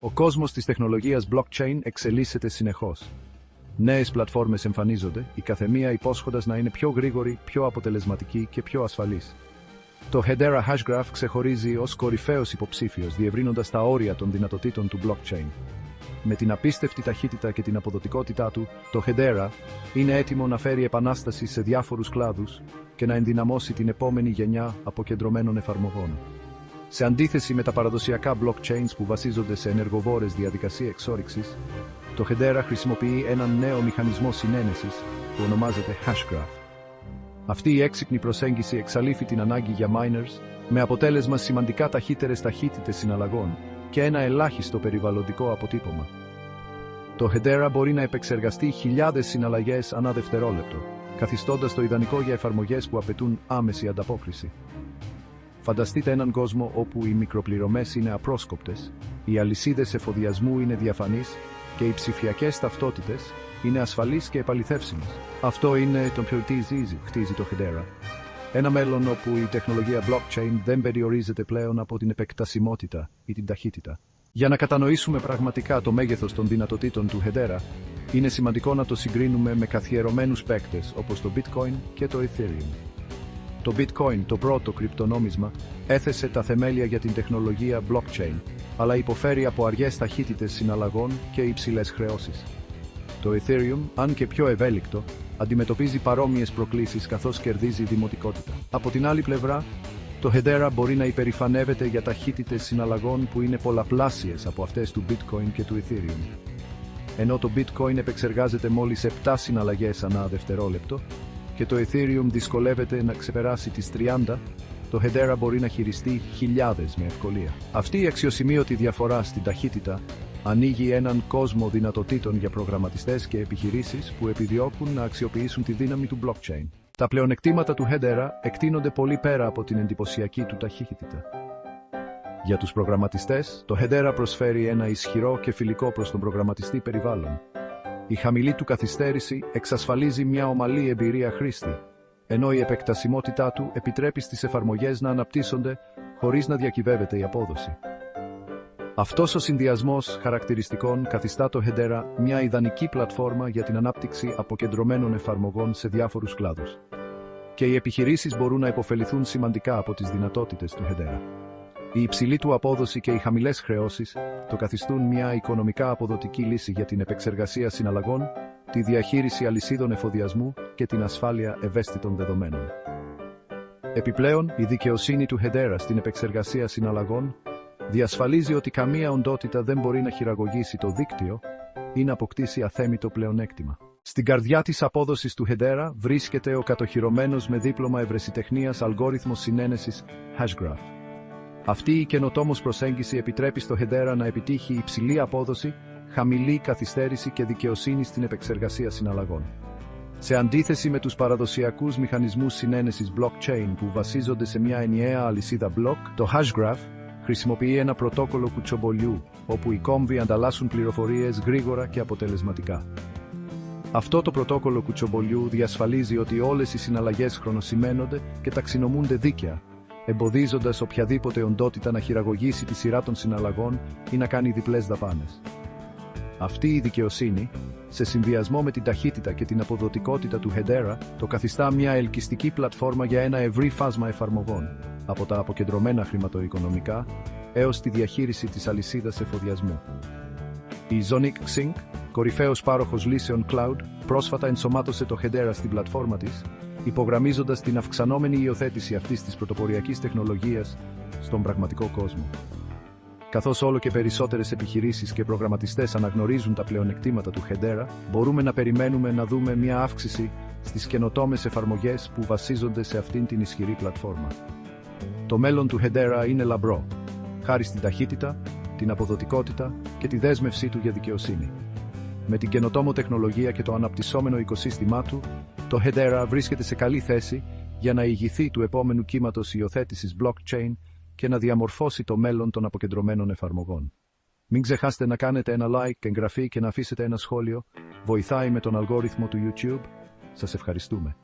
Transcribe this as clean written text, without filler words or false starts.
Ο κόσμος της τεχνολογίας blockchain εξελίσσεται συνεχώς. Νέες πλατφόρμες εμφανίζονται, η καθεμία υπόσχοντας να είναι πιο γρήγορη, πιο αποτελεσματική και πιο ασφαλής. Το Hedera Hashgraph ξεχωρίζει ως κορυφαίος υποψήφιος, διευρύνοντας τα όρια των δυνατοτήτων του blockchain. Με την απίστευτη ταχύτητα και την αποδοτικότητά του, το Hedera είναι έτοιμο να φέρει επανάσταση σε διάφορους κλάδους και να ενδυναμώσει την επόμενη γενιά αποκεντρωμένων εφαρμογών. Σε αντίθεση με τα παραδοσιακά blockchains που βασίζονται σε ενεργοβόρες διαδικασίες εξόρυξης, το Hedera χρησιμοποιεί έναν νέο μηχανισμό συνένεσης που ονομάζεται Hashgraph. Αυτή η έξυπνη προσέγγιση εξαλείφει την ανάγκη για miners, με αποτέλεσμα σημαντικά ταχύτερες ταχύτητες συναλλαγών και ένα ελάχιστο περιβαλλοντικό αποτύπωμα. Το Hedera μπορεί να επεξεργαστεί χιλιάδες συναλλαγές ανά δευτερόλεπτο, καθιστώντας το ιδανικό για εφαρμογές που απαιτούν άμεση ανταπόκριση. Φανταστείτε έναν κόσμο όπου οι μικροπληρωμές είναι απρόσκοπτες, οι αλυσίδες εφοδιασμού είναι διαφανείς και οι ψηφιακές ταυτότητες είναι ασφαλείς και επαληθεύσιμες. Αυτό είναι το πιο χτίζει το Hedera. Ένα μέλλον όπου η τεχνολογία blockchain δεν περιορίζεται πλέον από την επεκτασιμότητα ή την ταχύτητα. Για να κατανοήσουμε πραγματικά το μέγεθος των δυνατοτήτων του Hedera, είναι σημαντικό να το συγκρίνουμε με καθιερωμένους παίκτες όπως το Bitcoin και το Ethereum. Το Bitcoin, το πρώτο κρυπτονόμισμα, έθεσε τα θεμέλια για την τεχνολογία blockchain, αλλά υποφέρει από αργές ταχύτητες συναλλαγών και υψηλές χρεώσεις. Το Ethereum, αν και πιο ευέλικτο, αντιμετωπίζει παρόμοιες προκλήσεις καθώς κερδίζει δημοτικότητα. Από την άλλη πλευρά, το Hedera μπορεί να υπερηφανεύεται για ταχύτητες συναλλαγών που είναι πολλαπλάσιες από αυτές του Bitcoin και του Ethereum. Ενώ το Bitcoin επεξεργάζεται μόλις 7 συναλλαγές ανά δευτερόλεπτο και το Ethereum δυσκολεύεται να ξεπεράσει τις 30, το Hedera μπορεί να χειριστεί χιλιάδες με ευκολία. Αυτή η αξιοσημείωτη διαφορά στην ταχύτητα ανοίγει έναν κόσμο δυνατοτήτων για προγραμματιστές και επιχειρήσεις που επιδιώκουν να αξιοποιήσουν τη δύναμη του blockchain. Τα πλεονεκτήματα του Hedera εκτείνονται πολύ πέρα από την εντυπωσιακή του ταχύτητα. Για τους προγραμματιστές, το Hedera προσφέρει ένα ισχυρό και φιλικό προς τον προγραμματιστή περιβάλλον. Η χαμηλή του καθυστέρηση εξασφαλίζει μια ομαλή εμπειρία χρήστη, ενώ η επεκτασιμότητά του επιτρέπει στις εφαρμογές να αναπτύσσονται χωρίς να διακυβεύεται η απόδοση. Αυτός ο συνδυασμός χαρακτηριστικών καθιστά το Hedera μια ιδανική πλατφόρμα για την ανάπτυξη αποκεντρωμένων εφαρμογών σε διάφορους κλάδους. Και οι επιχειρήσεις μπορούν να υποφεληθούν σημαντικά από τις δυνατότητες του Hedera. Η υψηλή του απόδοση και οι χαμηλές χρεώσεις το καθιστούν μια οικονομικά αποδοτική λύση για την επεξεργασία συναλλαγών, τη διαχείριση αλυσίδων εφοδιασμού και την ασφάλεια ευαίσθητων δεδομένων. Επιπλέον, η δικαιοσύνη του Hedera στην επεξεργασία συναλλαγών διασφαλίζει ότι καμία οντότητα δεν μπορεί να χειραγωγήσει το δίκτυο ή να αποκτήσει αθέμητο πλεονέκτημα. Στην καρδιά της απόδοσης του Hedera βρίσκεται ο κατοχυρωμένος με δίπλωμα ευρεσιτεχνίας αλγόριθμος συνένεσης Hashgraph. Αυτή η καινοτόμως προσέγγιση επιτρέπει στο Hedera να επιτύχει υψηλή απόδοση, χαμηλή καθυστέρηση και δικαιοσύνη στην επεξεργασία συναλλαγών. Σε αντίθεση με τους παραδοσιακούς μηχανισμούς συνένεσης blockchain που βασίζονται σε μια ενιαία αλυσίδα block, το Hashgraph χρησιμοποιεί ένα πρωτόκολλο κουτσομπολιού, όπου οι κόμβοι ανταλλάσσουν πληροφορίες γρήγορα και αποτελεσματικά. Αυτό το πρωτόκολλο κουτσομπολιού διασφαλίζει ότι όλες οι συναλλαγές χρονοσημαίνονται και ταξινομούνται δίκαια, εμποδίζοντας οποιαδήποτε οντότητα να χειραγωγήσει τη σειρά των συναλλαγών ή να κάνει διπλές δαπάνες. Αυτή η δικαιοσύνη, σε συνδυασμό με την ταχύτητα και την αποδοτικότητα του Hedera, το καθιστά μια ελκυστική πλατφόρμα για ένα ευρύ φάσμα εφαρμογών, από τα αποκεντρωμένα χρηματοοικονομικά έως τη διαχείριση της αλυσίδας εφοδιασμού. Η Zonic Sync, κορυφαίος πάροχος λύσεων cloud, πρόσφατα ενσωμάτωσε το Hedera στην πλατφόρμα της, υπογραμμίζοντας την αυξανόμενη υιοθέτηση αυτής της πρωτοποριακής τεχνολογίας στον πραγματικό κόσμο. Καθώς όλο και περισσότερες επιχειρήσεις και προγραμματιστές αναγνωρίζουν τα πλεονεκτήματα του Hedera, μπορούμε να περιμένουμε να δούμε μια αύξηση στις καινοτόμες εφαρμογές που βασίζονται σε αυτήν την ισχυρή πλατφόρμα. Το μέλλον του Hedera είναι λαμπρό, χάρη στην ταχύτητα, την αποδοτικότητα και τη δέσμευσή του για δικαιοσύνη. Με την καινοτόμο τεχνολογία και το αναπτυσσόμενο οικοσύστημά του, το Hedera βρίσκεται σε καλή θέση για να ηγηθεί του επόμενου κύματος υιοθέτησης blockchain και να διαμορφώσει το μέλλον των αποκεντρωμένων εφαρμογών. Μην ξεχάσετε να κάνετε ένα like, εγγραφή και να αφήσετε ένα σχόλιο. Βοηθάει με τον αλγόριθμο του YouTube. Σας ευχαριστούμε.